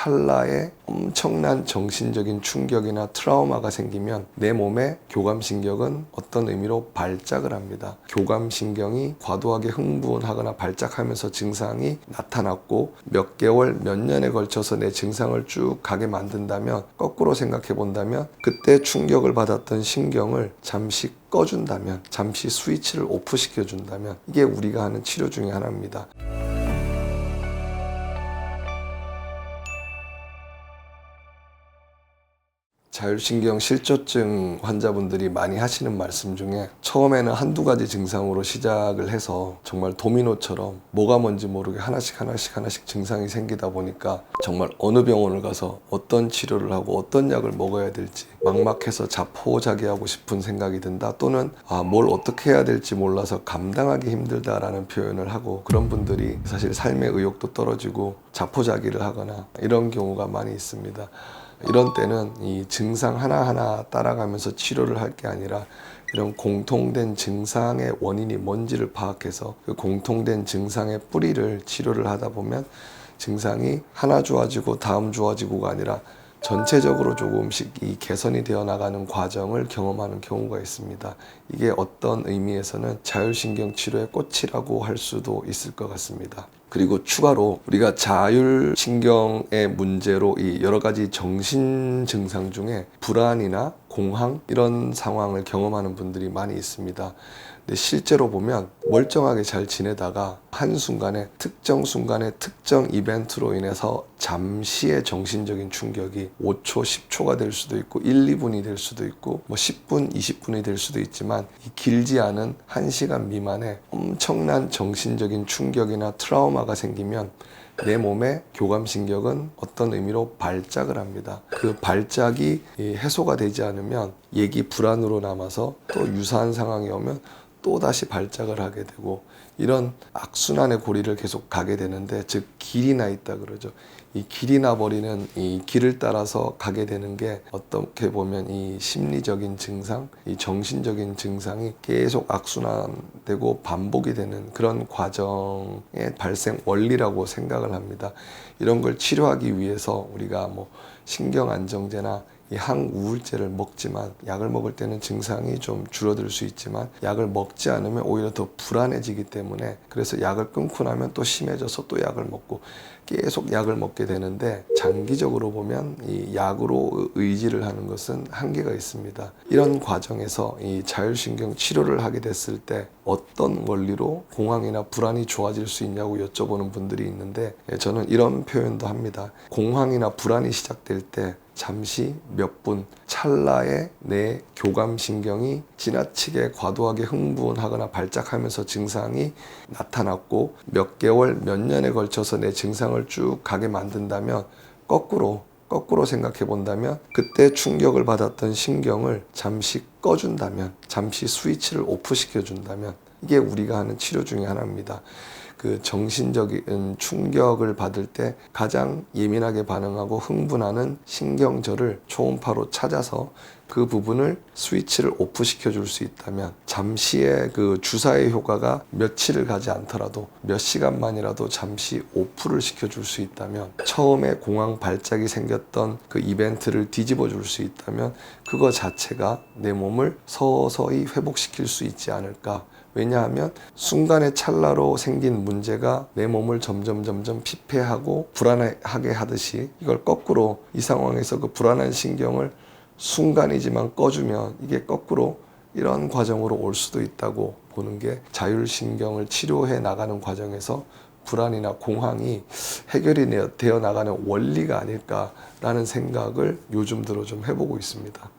찰나에 엄청난 정신적인 충격이나 트라우마가 생기면 내 몸의 교감신경은 어떤 의미로 발작을 합니다. 교감신경이 과도하게 흥분하거나 발작하면서 증상이 나타났고 몇 개월, 몇 년에 걸쳐서 내 증상을 쭉 가게 만든다면, 거꾸로 생각해 본다면 그때 충격을 받았던 신경을 잠시 꺼준다면, 잠시 스위치를 오프시켜 준다면, 이게 우리가 하는 치료 중에 하나입니다. 자율신경 실조증 환자분들이 많이 하시는 말씀 중에, 처음에는 한두 가지 증상으로 시작을 해서 정말 도미노처럼 뭐가 뭔지 모르게 하나씩 증상이 생기다 보니까 정말 어느 병원을 가서 어떤 치료를 하고 어떤 약을 먹어야 될지 막막해서 자포자기하고 싶은 생각이 든다, 또는 뭘 어떻게 해야 될지 몰라서 감당하기 힘들다라는 표현을 하고, 그런 분들이 사실 삶의 의욕도 떨어지고 자포자기를 하거나 이런 경우가 많이 있습니다. 이런 때는 이 증상 하나하나 따라가면서 치료를 할 게 아니라, 이런 공통된 증상의 원인이 뭔지를 파악해서 그 공통된 증상의 뿌리를 치료를 하다 보면 증상이 하나 좋아지고 다음 좋아지고가 아니라 전체적으로 조금씩 이 개선이 되어 나가는 과정을 경험하는 경우가 있습니다. 이게 어떤 의미에서는 자율신경 치료의 꽃이라고 할 수도 있을 것 같습니다. 그리고 추가로 우리가 자율신경의 문제로 이 여러 가지 정신 증상 중에 불안이나 공황, 이런 상황을 경험하는 분들이 많이 있습니다. 근데 실제로 보면 멀쩡하게 잘 지내다가 한순간에, 특정 순간에 특정 이벤트로 인해서 잠시의 정신적인 충격이 5초, 10초가 될 수도 있고 1, 2분이 될 수도 있고 10분, 20분이 될 수도 있지만, 이 길지 않은 1시간 미만의 엄청난 정신적인 충격이나 트라우마가 생기면 내 몸의 교감신경은 어떤 의미로 발작을 합니다. 그 발작이 해소가 되지 않으면 얘기 불안으로 남아서 또 유사한 상황이 오면 또 다시 발작을 하게 되고, 이런 악순환의 고리를 계속 가게 되는데, 즉 길이 나 있다 그러죠. 이 길이 나 버리는 이 길을 따라서 가게 되는 게, 어떻게 보면 이 심리적인 증상, 이 정신적인 증상이 계속 악순환되고 반복이 되는 그런 과정의 발생 원리라고 생각을 합니다. 이런 걸 치료하기 위해서 우리가 신경안정제나 이 항우울제를 먹지만, 약을 먹을 때는 증상이 좀 줄어들 수 있지만 약을 먹지 않으면 오히려 더 불안해지기 때문에, 그래서 약을 끊고 나면 또 심해져서 또 약을 먹고 계속 약을 먹게 되는데, 장기적으로 보면 이 약으로 의지를 하는 것은 한계가 있습니다. 이런 과정에서 이 자율신경 치료를 하게 됐을 때 어떤 원리로 공황이나 불안이 좋아질 수 있냐고 여쭤보는 분들이 있는데, 저는 이런 표현도 합니다. 공황이나 불안이 시작될 때 잠시 몇 분, 찰나에 내 교감신경이 지나치게 과도하게 흥분하거나 발작하면서 증상이 나타났고 몇 개월, 몇 년에 걸쳐서 내 증상을 쭉 가게 만든다면, 거꾸로 생각해 본다면 그때 충격을 받았던 신경을 잠시 꺼준다면, 잠시 스위치를 오프시켜 준다면, 이게 우리가 하는 치료 중에 하나입니다. 그 정신적인 충격을 받을 때 가장 예민하게 반응하고 흥분하는 신경절을 초음파로 찾아서 그 부분을 스위치를 오프시켜 줄 수 있다면, 잠시의 그 주사의 효과가 며칠을 가지 않더라도 몇 시간만이라도 잠시 오프를 시켜 줄 수 있다면, 처음에 공황 발작이 생겼던 그 이벤트를 뒤집어 줄 수 있다면, 그거 자체가 내 몸을 서서히 회복시킬 수 있지 않을까. 왜냐하면 순간의 찰나로 생긴 문제가 내 몸을 점점 피폐하고 불안하게 하듯이, 이걸 거꾸로 이 상황에서 그 불안한 신경을 순간이지만 꺼주면 이게 거꾸로 이런 과정으로 올 수도 있다고 보는 게, 자율신경을 치료해 나가는 과정에서 불안이나 공황이 해결이 되어 나가는 원리가 아닐까라는 생각을 요즘 들어 좀 해보고 있습니다.